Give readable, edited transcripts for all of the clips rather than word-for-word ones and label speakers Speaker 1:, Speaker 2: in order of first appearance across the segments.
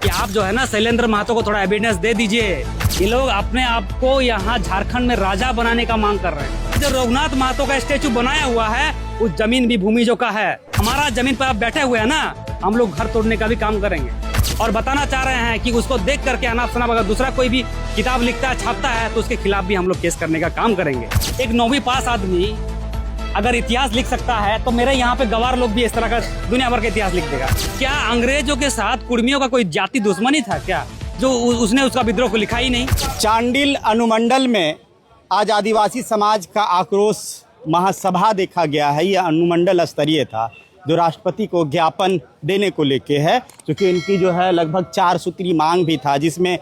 Speaker 1: कि आप जो है ना शैलेंद्र महतो को थोड़ा एविडेंस दे दीजिए। ये लोग अपने आप को यहाँ झारखंड में राजा बनाने का मांग कर रहे हैं। जो रघुनाथ महतो का स्टेचू बनाया हुआ है उस जमीन भी भूमि जो का है, हमारा जमीन पर आप बैठे हुए हैं ना, हम लोग घर तोड़ने का भी काम करेंगे। और बताना चाह रहे हैं कि उसको देख करके अनाप शनाप अगर दूसरा कोई भी किताब लिखता है, छापता है, तो उसके खिलाफ भी हम लोग केस करने का काम करेंगे। एक 9वीं पास आदमी अगर इतिहास लिख सकता है तो मेरे यहाँ पे गवार लोग भी इस तरह का दुनिया भर का इतिहास लिख देगा। क्या अंग्रेजों के साथ कुर्मियों का कोई जाति दुश्मनी था क्या, जो उसने उसका विद्रोह को लिखा ही नहीं?
Speaker 2: चांडिल अनुमंडल में आज आदिवासी समाज का आक्रोश महासभा देखा गया है। यह अनुमंडल स्तरीय था जो राष्ट्रपति को ज्ञापन देने को लेके है, क्योंकि इनकी जो है लगभग 4 सूत्री मांग भी था, जिसमें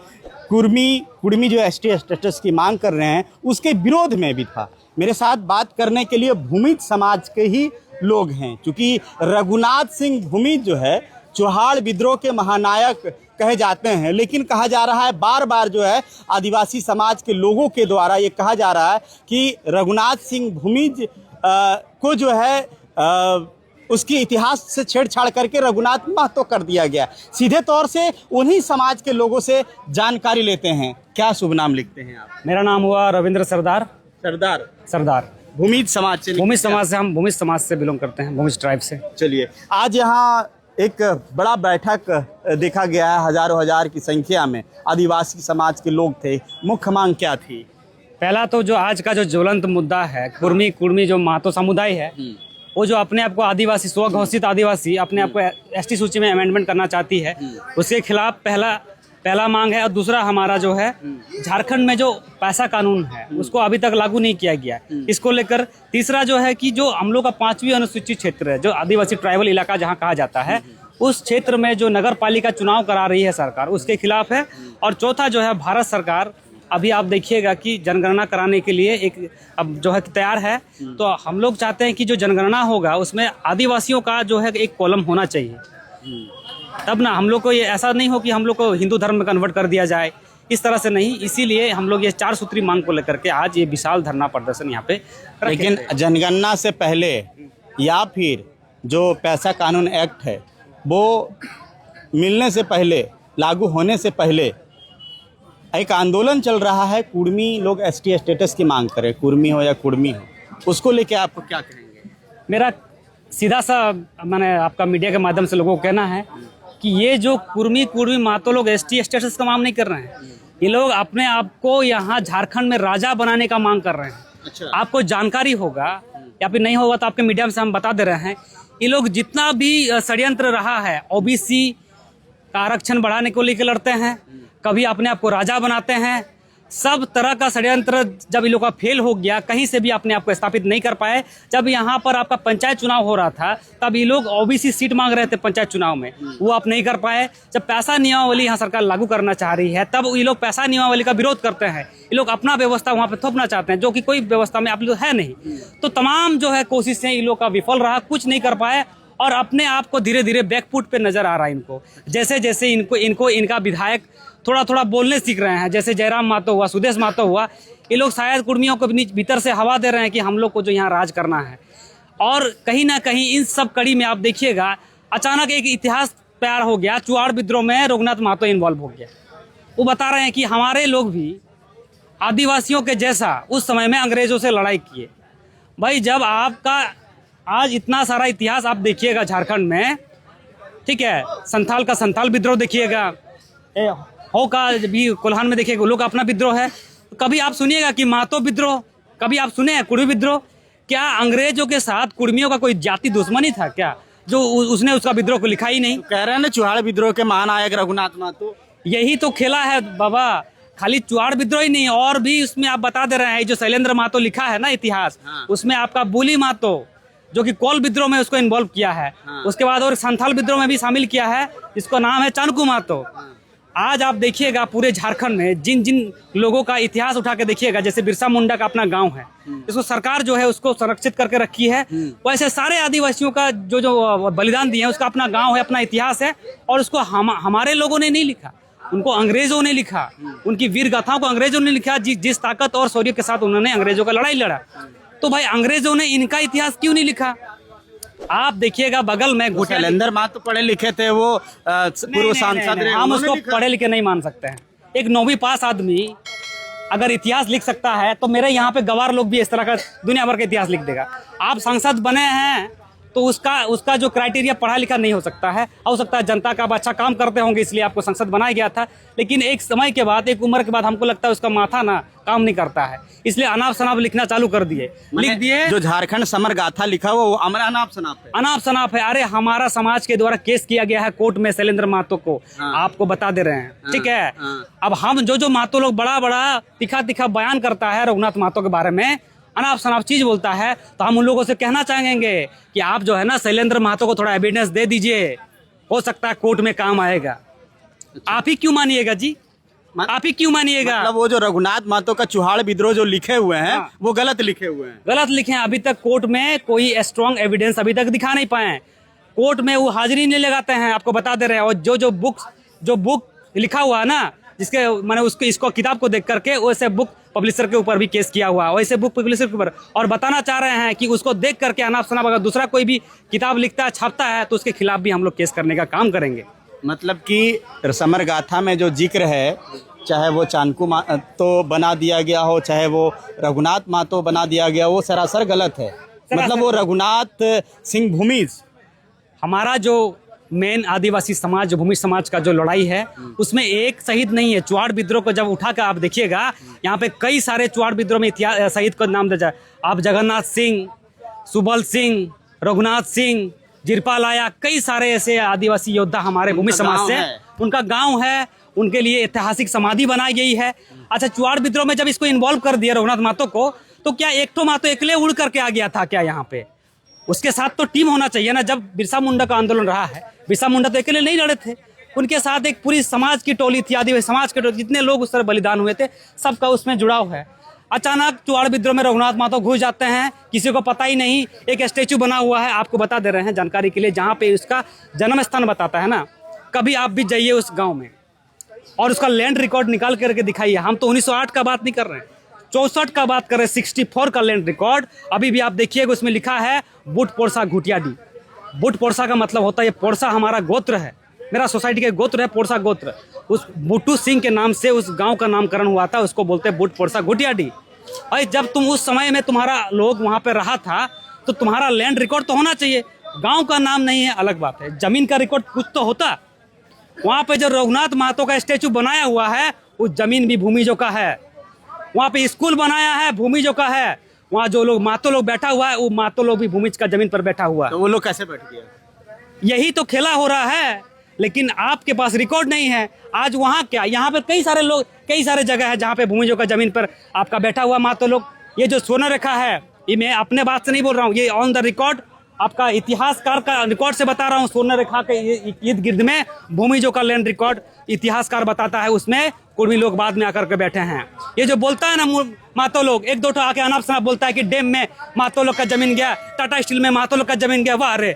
Speaker 2: कुर्मी जो एसटी स्टेटस की मांग कर रहे हैं उसके विरोध में भी था। मेरे साथ बात करने के लिए भूमिज समाज के ही लोग हैं, क्योंकि रघुनाथ सिंह भूमिज जो है चौहाड़ विद्रोह के महानायक कहे जाते हैं, लेकिन कहा जा रहा है बार बार जो है आदिवासी समाज के लोगों के द्वारा ये कहा जा रहा है कि रघुनाथ सिंह भूमिज को जो है उसकी इतिहास से छेड़छाड़ करके रघुनाथ महतो कर दिया गया। सीधे तौर से उन्हीं समाज के लोगों से जानकारी लेते हैं। क्या शुभ नाम लिखते हैं आप?
Speaker 1: मेरा नाम हुआ रविंद्र सरदार।
Speaker 2: सरदार भूमिज समाज से।
Speaker 1: भूमिज समाज से, हम भूमिज समाज से बिलोंग करते हैं, भूमिज ट्राइब से।
Speaker 2: चलिए, आज यहाँ एक बड़ा बैठक देखा गया है, हजारों हजार की संख्या में आदिवासी समाज के लोग थे। मुख्य मांग क्या थी?
Speaker 1: पहला तो जो आज का जो ज्वलंत मुद्दा है, कुर्मी जो महतो समुदाय है, वो जो अपने आप को आदिवासी, स्वघोषित आदिवासी अपने आप को एसटी सूची में अमेंडमेंट करना चाहती है, उसके खिलाफ पहला मांग है। और दूसरा हमारा जो है झारखंड में जो पैसा कानून है उसको अभी तक लागू नहीं किया गया, इसको लेकर। तीसरा जो है कि जो हम लोग का 5वीं अनुसूचित क्षेत्र है, जो आदिवासी ट्राइबल इलाका जहाँ कहा जाता है, उस क्षेत्र में जो नगर पालिका चुनाव करा रही है सरकार, उसके खिलाफ है। और चौथा जो है भारत सरकार अभी आप देखिएगा कि जनगणना कराने के लिए एक अब जो है तैयार है, तो हम लोग चाहते हैं कि जो जनगणना होगा उसमें आदिवासियों का जो है एक कॉलम होना चाहिए, तब ना हम लोग को ये ऐसा नहीं हो कि हम लोग को हिंदू धर्म में कन्वर्ट कर दिया जाए, इस तरह से नहीं। इसीलिए हम लोग ये 4 सूत्री मांग को लेकर के आज ये विशाल धरना प्रदर्शन यहाँ पे।
Speaker 2: लेकिन जनगणना से पहले या फिर जो पैसा कानून एक्ट है वो मिलने से पहले, लागू होने से पहले एक आंदोलन चल रहा है, कुर्मी लोग एसटी स्टेटस की मांग करें, कुर्मी हो या कुर्मी हो, उसको लेके आप क्या कहेंगे?
Speaker 1: मेरा सीधा सा मैंने आपका मीडिया के माध्यम से लोगों को कहना है कि ये जो कुर्मी महतो लोग एसटी स्टेटस का मांग नहीं कर रहे हैं, ये लोग अपने आप को यहाँ झारखंड में राजा बनाने का मांग कर रहे हैं।
Speaker 2: अच्छा।
Speaker 1: आपको जानकारी होगा या फिर नहीं होगा तो आपके मीडिया से हम बता दे रहे हैं, ये लोग जितना भी षड्यंत्र रहा है, ओबीसी का आरक्षण बढ़ाने को लेकर लड़ते हैं, कभी अपने आप को राजा बनाते हैं, सब तरह का षड्यंत्र जब इन लोग का फेल हो गया, कहीं से भी अपने आप को स्थापित नहीं कर पाए। जब यहाँ पर आपका पंचायत चुनाव हो रहा था तब ये लोग ओबीसी सीट मांग रहे थे पंचायत चुनाव में, वो आप नहीं कर पाए। जब पैसा नियमावली यहाँ सरकार लागू करना चाह रही है तब ये लोग पैसा नियमावली का विरोध करते हैं, ये लोग अपना व्यवस्था वहाँ पे थोपना चाहते हैं, जो कि कोई व्यवस्था में आप लोग है नहीं। तो तमाम जो है कोशिशें इन लोग का विफल रहा, कुछ नहीं कर पाए और अपने आप को धीरे धीरे बैकफुट पे नजर आ रहा है इनको। जैसे जैसे इनका विधायक थोड़ा बोलने सीख रहे हैं, जैसे जयराम महतो हुआ, सुदेश महतो हुआ, ये लोग शायद कुर्मियों को भीतर से हवा दे रहे हैं कि हम लोग को जो यहाँ राज करना है। और कहीं ना कहीं इन सब कड़ी में आप देखिएगा अचानक एक इतिहास तैयार हो गया। चुआड़ विद्रोह में रघुनाथ महतो इन्वॉल्व हो गया। वो बता रहे हैं कि हमारे लोग भी आदिवासियों के जैसा उस समय में अंग्रेजों से लड़ाई किए। भाई, जब आपका आज इतना सारा इतिहास आप देखिएगा झारखंड में, ठीक है, संथाल का संथाल विद्रोह देखिएगा, हो का भी कोल्हान में देखिएगा, लोग अपना विद्रोह है। कभी आप सुनिएगा कि महतो विद्रोह, कभी आप सुने हैं कुर्मी विद्रोह? क्या अंग्रेजों के साथ कुर्मियों का कोई जाति दुश्मनी था क्या, जो उसने उसका विद्रोह को लिखा ही नहीं?
Speaker 2: कह रहे हैं ना चौहाड़ विद्रोह के महानायक रघुनाथ महतो।
Speaker 1: यही तो खेला है बाबा, खाली चुआड़ विद्रोह ही नहीं, और भी उसमें आप बता दे रहे हैं। जो शैलेंद्र महतो लिखा है ना इतिहास, उसमें आपका बुली महतो जो कि कोल विद्रोह में उसको इन्वॉल्व किया है, उसके बाद और संथाल विद्रोह में भी शामिल किया है, जिसका नाम है चाणकू महतो। आज आप देखिएगा पूरे झारखंड में जिन जिन लोगों का इतिहास उठा के देखिएगा, जैसे बिरसा मुंडा का अपना गांव है, इसको सरकार जो है उसको संरक्षित करके रखी है, वैसे सारे आदिवासियों का जो बलिदान दिए हैं उसका अपना गांव है, अपना इतिहास है, और उसको हमारे लोगों ने नहीं लिखा, उनको अंग्रेजों ने लिखा। उनकी वीर गाथाओं को अंग्रेजों ने लिखा, जिस ताकत और शौर्य के साथ उन्होंने अंग्रेजों का लड़ाई लड़ा। तो भाई अंग्रेजों ने इनका इतिहास क्यों नहीं लिखा? आप देखिएगा बगल में घोटिया
Speaker 2: शैलेंद्र महतो पढ़े लिखे थे, वो पूर्व सांसद रहे,
Speaker 1: हम
Speaker 2: उन्होंने
Speaker 1: उसको
Speaker 2: लिखा।
Speaker 1: पढ़े लिखे नहीं मान सकते हैं। एक 9वीं पास आदमी अगर इतिहास लिख सकता है तो मेरे यहाँ पे गवार लोग भी इस तरह का दुनिया भर का इतिहास लिख देगा। आप सांसद बने हैं तो उसका जो क्राइटेरिया पढ़ा लिखा नहीं हो सकता है। हो सकता है जनता का आप अच्छा काम करते होंगे इसलिए आपको संसद बनाया गया था, लेकिन एक समय के बाद, एक उम्र के बाद हमको लगता है उसका माथा ना काम नहीं करता है, इसलिए अनाप शनाप लिखना चालू कर दिए। लिख दिए
Speaker 2: जो झारखंड समर गाथा लिखा हुआ वो अनाप शनाप है।
Speaker 1: अनाप शनाप है। अरे हमारा समाज के द्वारा केस किया गया है कोर्ट में शैलेंद्र महतो को, आपको बता दे रहे हैं, ठीक है। अब हम जो महतो लोग बड़ा बड़ा तीखा तीखा बयान करता है रघुनाथ महतो के बारे में, अनाप शनाप चीज बोलता है, तो हम उन लोगों से कहना चाहेंगे कि आप जो है ना शैलेंद्र महतो को थोड़ा एविडेंस दे दीजिए, हो सकता है कोर्ट में काम आएगा। आप ही क्यों मानिएगा जी, आप ही क्यों मानिएगा?
Speaker 2: मतलब वो जो रघुनाथ महतो का चुहाड़ विद्रोह जो लिखे हुए हैं वो गलत लिखे हुए हैं।
Speaker 1: गलत लिखे हैं। अभी तक कोर्ट में कोई स्ट्रॉन्ग एविडेंस अभी तक दिखा नहीं पाए। कोर्ट में वो हाजिरी नहीं लगाते हैं, आपको बता दे रहे हैं। और जो बुक लिखा हुआ है ना, जिसके मैंने इसको किताब को देख करके वैसे बुक पब्लिशर के ऊपर भी केस किया हुआ, वैसे बुक पब्लिशर के ऊपर, और बताना चाह रहे हैं कि उसको देख करके अनाप शनाप अगर दूसरा कोई भी किताब लिखता है, छापता है, तो उसके खिलाफ भी हम लोग केस करने का काम करेंगे।
Speaker 2: मतलब कि समर गाथा में जो जिक्र है, चाहे वो चाणक्य महतो बना दिया गया हो, चाहे वो रघुनाथ महतो बना दिया गया, वो सरासर गलत है। मतलब वो रघुनाथ सिंह भूमिज,
Speaker 1: हमारा जो मेन आदिवासी समाज, भूमि समाज का जो लड़ाई है, उसमें एक शहीद नहीं है। चुहाड़ विद्रोह को जब उठा कर आप देखिएगा, यहाँ पे कई सारे चुहाड़ विद्रोह में इतिहास शहीद को नाम दे जाए। आप जगन्नाथ सिंह, सुबल सिंह, रघुनाथ सिंह, जिरपा लाया, कई सारे ऐसे आदिवासी योद्धा हमारे भूमि समाज से, उनका गाँव है, उनके लिए ऐतिहासिक समाधि बनाई गई है। अच्छा, चुहाड़ विद्रोह में जब इसको इन्वॉल्व कर दिया रघुनाथ महतो को, तो क्या एक तो महतो अकेले उड़ करके आ गया था क्या यहाँ पे? उसके साथ तो टीम होना चाहिए ना। जब बिरसा मुंडा का आंदोलन रहा है, बिरसा मुंडा तो अकेले नहीं लड़े थे, उनके साथ एक पूरी समाज की टोली थी, आदिवासी समाज के टोली, जितने लोग उस तरह बलिदान हुए थे, सबका उसमें जुड़ाव है। अचानक चुहाड़ विद्रोह में रघुनाथ महतो घुस जाते हैं, किसी को पता ही नहीं। एक स्टेचू बना हुआ है, आपको बता दे रहे हैं जानकारी के लिए, जहाँ पे उसका जन्म स्थान बताता है ना। कभी आप भी जाइए उस गाँव में और उसका लैंड रिकॉर्ड निकाल करके दिखाइए। हम तो 1908 का बात नहीं कर रहे हैं, 64 का बात कर रहे हैं, 64 का लैंड रिकॉर्ड। अभी भी आप देखिएगा उसमें लिखा है बुट पोरसा घुटियाडी। बुट पोरसा का मतलब होता है, ये पोरसा हमारा गोत्र है, मेरा सोसाइटी का गोत्र है, पोरसा गोत्र। उस बुट्टू सिंह के नाम से उस गांव का नामकरण हुआ था, उसको बोलते हैं बुट पोरसा घुटियाडी। और जब तुम उस समय में तुम्हारा लोग वहाँ पे रहा था, तो तुम्हारा लैंड रिकॉर्ड तो होना चाहिए। गाँव का नाम नहीं है अलग बात है, जमीन का रिकॉर्ड कुछ तो होता। वहाँ पे जो रघुनाथ महतो का स्टेचू बनाया हुआ है, उस जमीन भी भूमिजों का है। वहाँ पे स्कूल बनाया है, भूमिजों का है। वहाँ जो लोग महतो लोग बैठा हुआ है, वो महतो लोग भी भूमिज का जमीन पर बैठा हुआ है।
Speaker 2: तो वो लोग कैसे बैठ गया?
Speaker 1: यही तो खेला हो रहा है, लेकिन आपके पास रिकॉर्ड नहीं है। आज वहाँ क्या, यहाँ पे कई सारे लोग, कई सारे जगह है जहाँ पे भूमिजों का जमीन पर आपका बैठा हुआ महतो लोग। ये जो स्वर्ण रेखा है, ये मैं अपने बात से नहीं बोल रहा हूँ, ये ऑन द रिकॉर्ड आपका इतिहासकार का रिकॉर्ड से बता रहा हूँ। स्वर्ण रेखा के इर्द गिर्द में भूमिजों का लैंड रिकॉर्ड इतिहासकार बताता है, उसमें कुर्मी लोग बाद में आकर के बैठे हैं। ये जो बोलता है ना महतो लोग, एक दो आके अनाप शनाप बोलता है कि डैम में महतो लोग का जमीन गया, टाटा स्टील में महतो लोग का जमीन गया। वाह रे,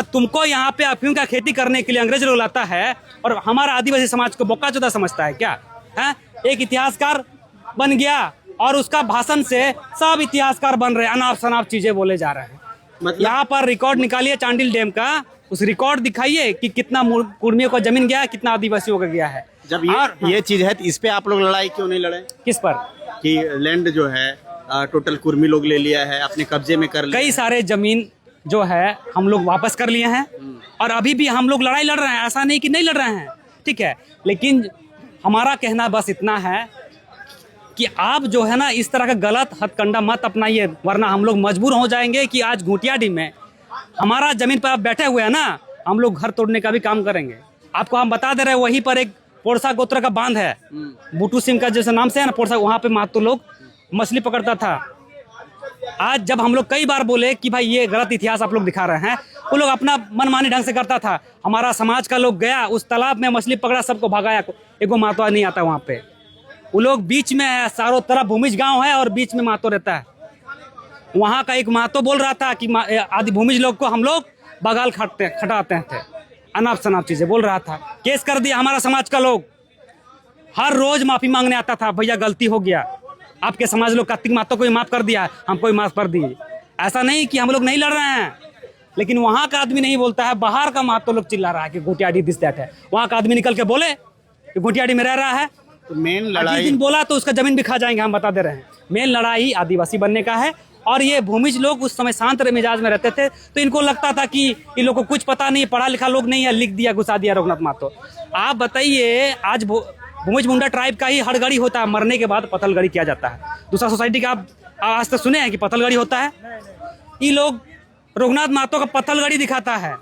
Speaker 1: तुमको यहाँ पे अफीम का खेती करने के लिए अंग्रेज लोग लाता है और हमारा आदिवासी समाज को बोका-चोदा समझता है क्या है? एक इतिहासकार बन गया और उसका भाषण से सब इतिहासकार बन रहे, अनाप शनाप चीजें बोले जा रहे हैं।
Speaker 2: मतलब
Speaker 1: यहाँ पर रिकॉर्ड निकालिए चांडिल डैम का, उस रिकॉर्ड दिखाइए कि कितना कुर्मियों का जमीन गया है, कितना आदिवासियों का गया है।
Speaker 2: जब ये चीज है तो इस पे आप लोग लड़ाई क्यों नहीं लड़े?
Speaker 1: किस पर?
Speaker 2: कि लैंड जो है टोटल कुर्मी लोग ले लिया है, अपने कब्जे में कर लिया।
Speaker 1: कई सारे जमीन जो है हम लोग वापस कर लिए हैं और अभी भी हम लोग लड़ाई लड़ रहे हैं, ऐसा नहीं कि नहीं लड़ रहे हैं, ठीक है। लेकिन हमारा कहना बस इतना है कि आप जो है ना इस तरह का गलत हथकंडा मत अपनाइए, वरना हम लोग मजबूर हो जाएंगे कि आज घुटियाडी में हमारा जमीन पर आप बैठे हुए हैं ना, हम लोग घर तोड़ने का भी काम करेंगे। आपको हम बता दे रहे हैं, वहीं पर एक पोरसा गोत्र का बांध है, बुट्टू सिंह का जैसे नाम से है ना पोरसा, वहाँ पे महतो लोग मछली पकड़ता था। आज जब हम लोग कई बार बोले कि भाई ये गलत इतिहास आप लोग दिखा रहे हैं, वो लोग अपना मनमानी ढंग से करता था। हमारा समाज का लोग गया उस तालाब में मछली पकड़ा, सबको भगाया, एगो महतो नहीं आता वहाँ पे। वो लोग बीच में है, चारों तरफ भूमिज गांव है और बीच में महतो रहता है। वहाँ का एक महतो बोल रहा था कि आदि भूमिज लोग को हम लोग बगाल खटाते थे, अनाप शनाप चीजें बोल रहा था। केस कर दिया हमारा समाज का लोग, हर रोज माफी मांगने आता था, भैया गलती हो गया। आपके समाज लोग कार्तिक महतो को भी माफ कर दिया, हमको भी माफ कर दिए। ऐसा नहीं कि हम लोग नहीं लड़ रहे हैं, लेकिन वहाँ का आदमी नहीं बोलता है, बाहर का महतो लोग चिल्ला रहा है कि घोटियाडी दिस दैट है। वहाँ का आदमी निकल के बोले कि घोटियाडी में रह रहा है,
Speaker 2: तो मेन
Speaker 1: जिस
Speaker 2: लड़ाई
Speaker 1: दिन बोला तो उसका जमीन भी खा जाएंगे, हम बता दे रहे हैं। मेन लड़ाई आदिवासी बनने का है। और ये भूमिज लोग उस समय शांत मिजाज में रहते थे, तो इनको लगता था कि इन लोग को कुछ पता नहीं, पढ़ा लिखा लोग नहीं है, लिख दिया घुसा दिया रघुनाथ महतो। आप बताइए, आज भूमिज मुंडा ट्राइब का ही हड़गड़ी होता है, मरने के बाद पत्थलगड़ी किया जाता है। दूसरा सोसाइटी का आप आज तक सुने हैं कि पत्थलगड़ी होता है? ये लोग रघुनाथ महतो का पत्थलगड़ी दिखाता है।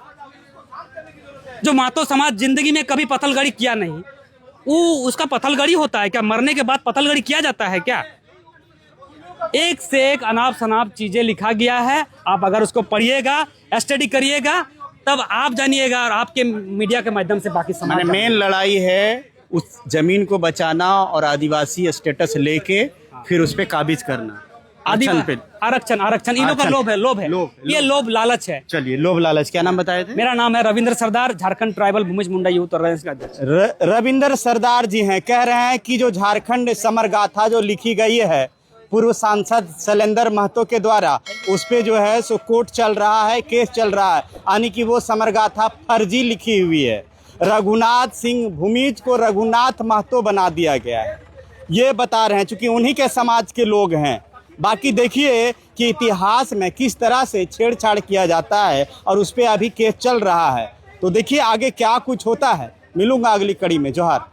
Speaker 1: जो महतो समाज जिंदगी में कभी पत्थलगड़ी किया नहीं, वो उसका पत्थलगड़ी होता है क्या? मरने के बाद पत्थलगड़ी किया जाता है क्या? एक से एक अनाप शनाप चीजें लिखा गया है। आप अगर उसको पढ़िएगा, स्टडी करिएगा, तब आप जानिएगा और आपके मीडिया के माध्यम से बाकी समाज।
Speaker 2: मेन लड़ाई है उस जमीन को बचाना और आदिवासी स्टेटस लेके फिर उस पे काबिज करना।
Speaker 1: आरक्षण आरक्षण इन लोग का लोभ है, लोभ है, ये लोभ लालच है।
Speaker 2: चलिए, लोभ लालच। क्या नाम बताए थे?
Speaker 1: मेरा नाम है रविंद्र सरदार, झारखंड ट्राइबल भूमिज मुंडा यूथ ऑर्गेनाइजेशन का अध्यक्ष।
Speaker 2: रविंद्र सरदार जी हैं, कह रहे हैं कि जो झारखंड समर गाथा जो लिखी गई है पूर्व सांसद शैलेंद्र महतो के द्वारा, उस पे जो है सो कोर्ट चल रहा है, केस चल रहा है, यानी कि वो समर गाथा फर्जी लिखी हुई है। रघुनाथ सिंह भूमिज को रघुनाथ महतो बना दिया गया है, ये बता रहे हैं, चूंकि उन्हीं के समाज के लोग हैं। बाकी देखिए कि इतिहास में किस तरह से छेड़छाड़ किया जाता है और उस पर अभी केस चल रहा है। तो देखिए आगे क्या कुछ होता है। मिलूंगा अगली कड़ी में। जोहार।